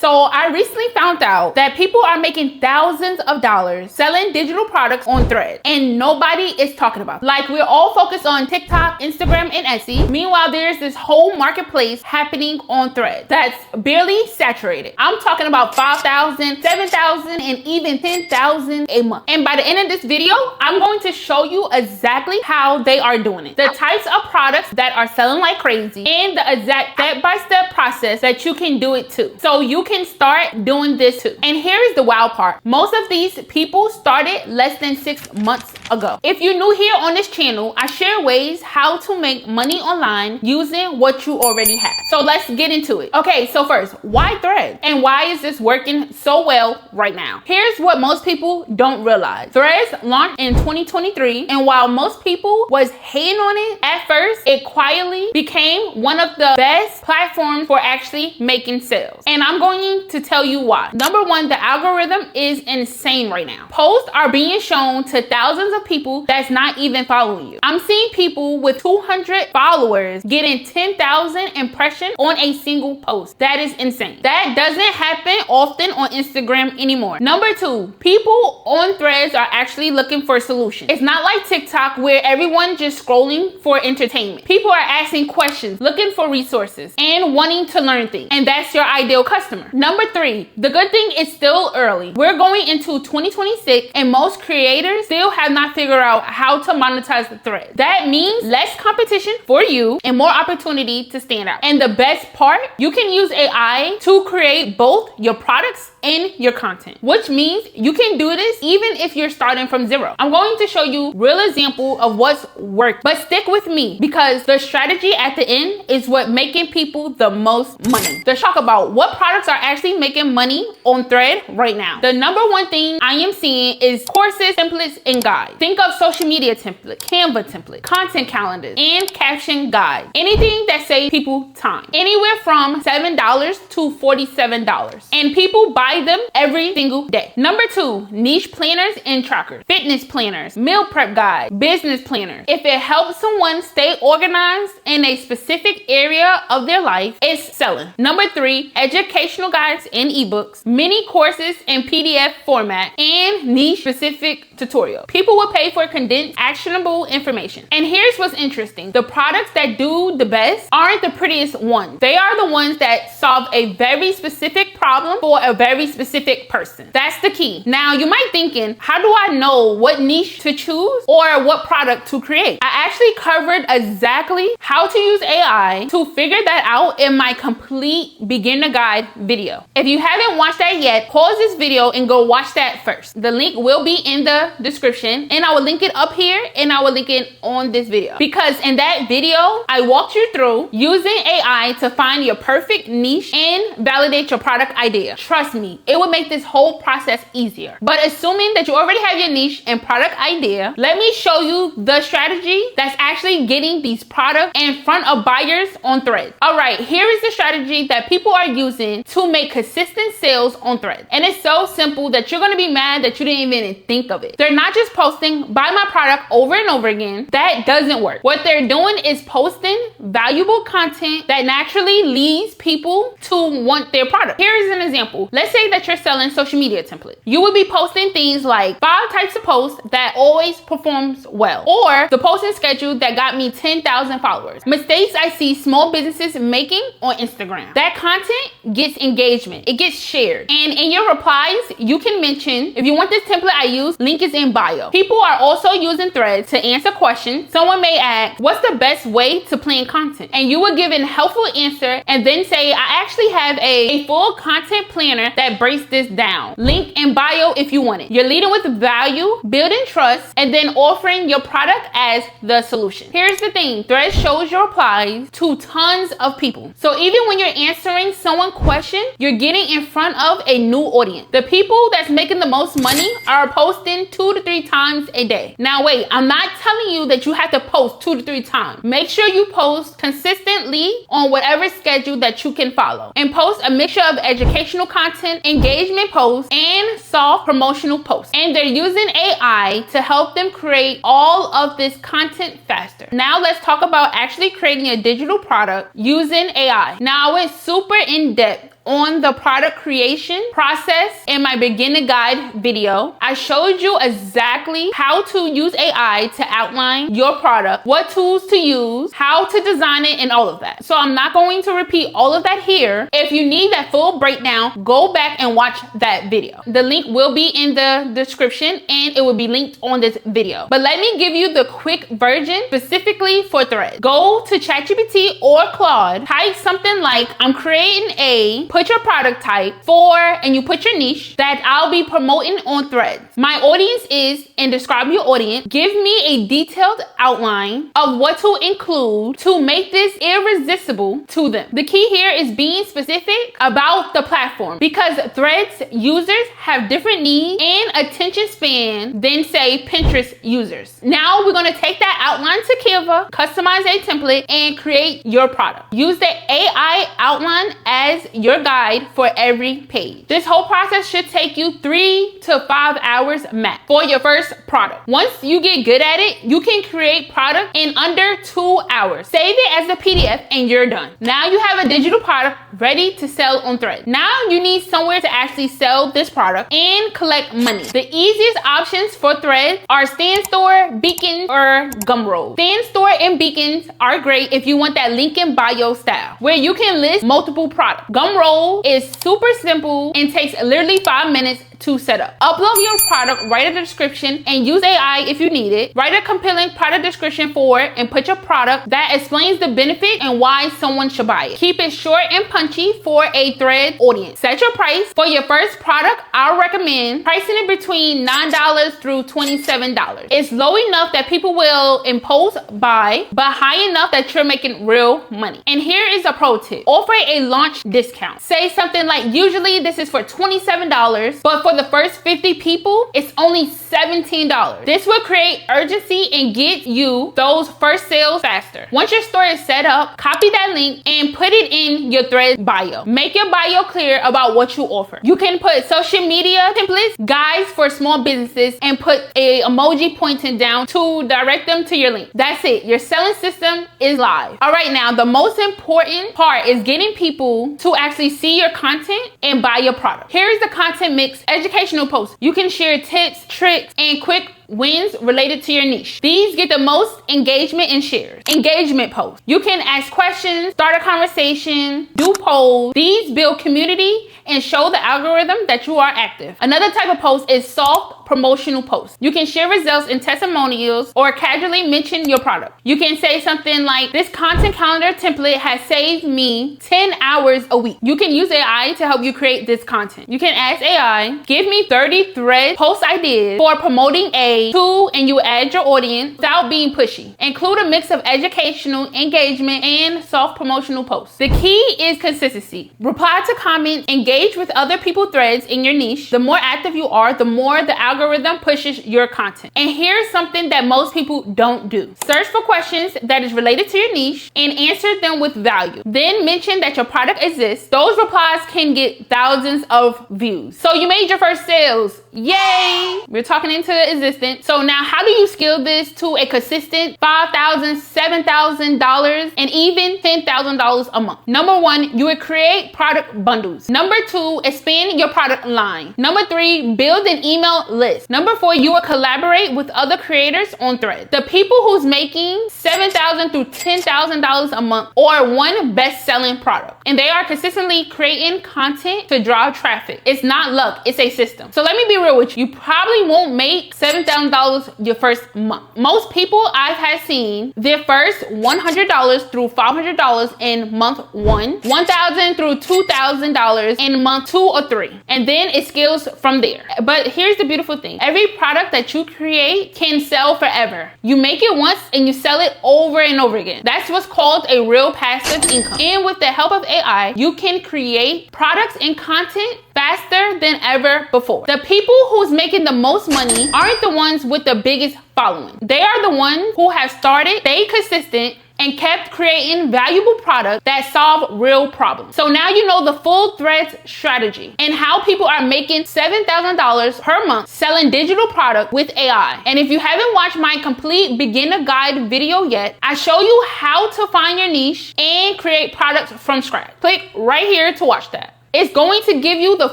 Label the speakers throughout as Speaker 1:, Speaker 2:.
Speaker 1: So I recently found out that people are making thousands of dollars selling digital products on Threads, and nobody is talking about it. Like, we're all focused on TikTok, Instagram, and Etsy. Meanwhile, there's this whole marketplace happening on Threads that's barely saturated. I'm talking about 5,000, 7,000, and even 10,000 a month. And by the end of this video, I'm going to show you exactly how they are doing it, the types of products that are selling like crazy, and the exact step-by-step process that you can do it too. So you can start doing this too. And here's the wild part. Most of these people started less than 6 months ago. If you're new here on this channel, I share ways how to make money online using what you already have. So let's get into it. Okay, so first, why Threads? And why is this working so well right now? Here's what most people don't realize. Threads launched in 2023, and while most people was hating on it at first, it quietly became one of the best platforms for actually making sales. And I'm going to tell you why. Number one, the algorithm is insane right now. Posts are being shown to thousands of people that's not even following you. I'm seeing people with 200 followers getting 10,000 impressions on a single post. That is insane. That doesn't happen often on Instagram anymore. Number two, people on Threads are actually looking for solutions. It's not like TikTok where everyone just scrolling for entertainment. People are asking questions, looking for resources, and wanting to learn things. And that's your ideal customer. Number three, the good thing is still early. We're going into 2026 and most creators still have not figured out how to monetize the thread. That means less competition for you and more opportunity to stand out. And the best part, you can use AI to create both your products and your content, which means you can do this even if you're starting from zero. I'm going to show you real example of what's worked, but stick with me because the strategy at the end is what making people the most money. Let's talk about what products are actually making money on Thread right now. The number one thing I am seeing is courses, templates, and guides. Think of social media template, Canva template, content calendars, and caption guides. Anything that saves people time. Anywhere from $7 to $47. And people buy them every single day. Number two, niche planners and trackers, fitness planners, meal prep guides, business planners. If it helps someone stay organized in a specific area of their life, it's selling. Number three, educational guides and ebooks, mini courses in PDF format, and niche specific tutorial. People will pay for condensed, actionable information. And here's what's interesting. The products that do the best aren't the prettiest ones. They are the ones that solve a very specific problem for a very specific person. That's the key. Now, you might thinking, how do I know what niche to choose or what product to create? I actually covered exactly how to use AI to figure that out in my complete beginner guide video. If you haven't watched that yet, pause this video and go watch that first. The link will be in the description, and I will link it up here, and I will link it on this video. Because in that video, I walked you through using AI to find your perfect niche and validate your product idea. Trust me, it will make this whole process easier. But assuming that you already have your niche and product idea, let me show you the strategy that's actually getting these products in front of buyers on Threads. All right, here is the strategy that people are using to make consistent sales on Threads. And it's so simple that you're gonna be mad that you didn't even think of it. They're not just posting buy my product over and over again. That doesn't work. What they're doing is posting valuable content that naturally leads people to want their product. Here is an example. Let's say that you're selling social media templates. You would be posting things like 5 types of posts that always performs well, or the posting schedule that got me 10,000 followers. Mistakes I see small businesses making on Instagram. That content gets engagement. It gets shared. And in your replies, you can mention, if you want this template I use, link is in bio. People are also using Threads to answer questions. Someone may ask, what's the best way to plan content? And you will give a helpful answer and then say, I actually have a full content planner that breaks this down. Link in bio if you want it. You're leading with value, building trust, and then offering your product as the solution. Here's the thing. Threads shows your replies to tons of people. So even when you're answering someone's question, you're getting in front of a new audience. The people that's making the most money are posting 2 to 3 times a day. Now wait, I'm not telling you that you have to post 2 to 3 times. Make sure you post consistently on whatever schedule that you can follow, and post a mixture of educational content, engagement posts, and soft promotional posts. And they're using AI to help them create all of this content faster. Now let's talk about actually creating a digital product using AI. Now I went super in depth on the product creation process in my beginner guide video. I showed you exactly how to use AI to outline your product, what tools to use, how to design it, and all of that. So I'm not going to repeat all of that here. If you need that full breakdown, go back and watch that video. The link will be in the description and it will be linked on this video. But let me give you the quick version specifically for Threads. Go to ChatGPT or Claude, type something like, I'm creating put your product type for, and you put your niche that I'll be promoting on Threads. My audience is, and describe your audience. Give me a detailed outline of what to include to make this irresistible to them. The key here is being specific about the platform, because Threads users have different needs and attention span than say Pinterest users. Now we're going to take that outline to Canva, customize a template, and create your product. Use the AI outline as your guide for every page. This whole process should take you 3 to 5 hours max for your first product. Once you get good at it, you can create product in under 2 hours. Save it as a PDF and you're done. Now you have a digital product ready to sell on Threads. Now you need somewhere to actually sell this product and collect money. The easiest options for Threads are Stand Store, Beacons, or Gumroad. Stand Store and Beacons are great if you want that link in bio style, where you can list multiple products. Gumroad is super simple and takes literally 5 minutes to set up. Upload your product, write a description, and use AI if you need it. Write a compelling product description for it and put your product that explains the benefit and why someone should buy it. Keep it short and punchy for a Thread audience. Set your price. For your first product, I'll recommend pricing it between $9 through $27. It's low enough that people will impulse buy, but high enough that you're making real money. And here is a pro tip. Offer a launch discount. Say something like, usually this is for $27, but for the first 50 people, it's only $17. This will create urgency and get you those first sales faster. Once your store is set up, copy that link and put it in your Thread bio. Make your bio clear about what you offer. You can put social media templates, guides for small businesses, and put a emoji pointing down to direct them to your link. That's it. Your selling system is live. All right, now the most important part is getting people to actually see your content and buy your product. Here is the content mix. Educational posts. You can share tips, tricks, and quick wins related to your niche. These get the most engagement and shares. Engagement posts. You can ask questions, start a conversation, do polls. These build community and show the algorithm that you are active. Another type of post is soft promotional posts. You can share results and testimonials or casually mention your product. You can say something like, this content calendar template has saved me 10 hours a week. You can use AI to help you create this content. You can ask AI, give me 30 Thread post ideas for promoting a tool, and you add your audience without being pushy. Include a mix of educational, engagement, and soft promotional posts. The key is consistency. Reply to comments, engage with other people's threads in your niche. The more active you are, the more the algorithm pushes your content. And here's something that most people don't do. Search for questions that is related to your niche and answer them with value. Then mention that your product exists. Those replies can get thousands of views. So you made your first sales. Yay! We're talking into existence. So now how do you scale this to a consistent $5,000, $7,000, and even $10,000 a month? Number one, you would create product bundles. Number two, expand your product line. Number three, build an email list. Number four, you would collaborate with other creators on Threads. The people who's making $7,000 through $10,000 a month or one best-selling product, and they are consistently creating content to draw traffic. It's not luck, it's a system. So let me be real with you. You probably won't make $7,000 your first month. Most people I've had seen their first $100 through $500 in month one, $1,000 through $2,000 in month 2 or 3, and then it scales from there. But here's the beautiful thing. Every product that you create can sell forever. You make it once and you sell it over and over again. That's what's called a real passive income. And with the help of AI, you can create products and content faster than ever before. The people who's making the most money aren't the ones with the biggest following. They are the ones who have started, stayed consistent, and kept creating valuable products that solve real problems. So now you know the full Threads strategy and how people are making $7,000 per month selling digital product with AI. And if you haven't watched my complete beginner guide video yet, I show you how to find your niche and create products from scratch. Click right here to watch that. It's going to give you the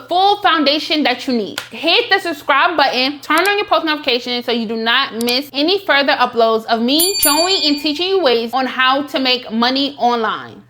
Speaker 1: full foundation that you need. Hit the subscribe button, turn on your post notifications so you do not miss any further uploads of me showing and teaching you ways on how to make money online.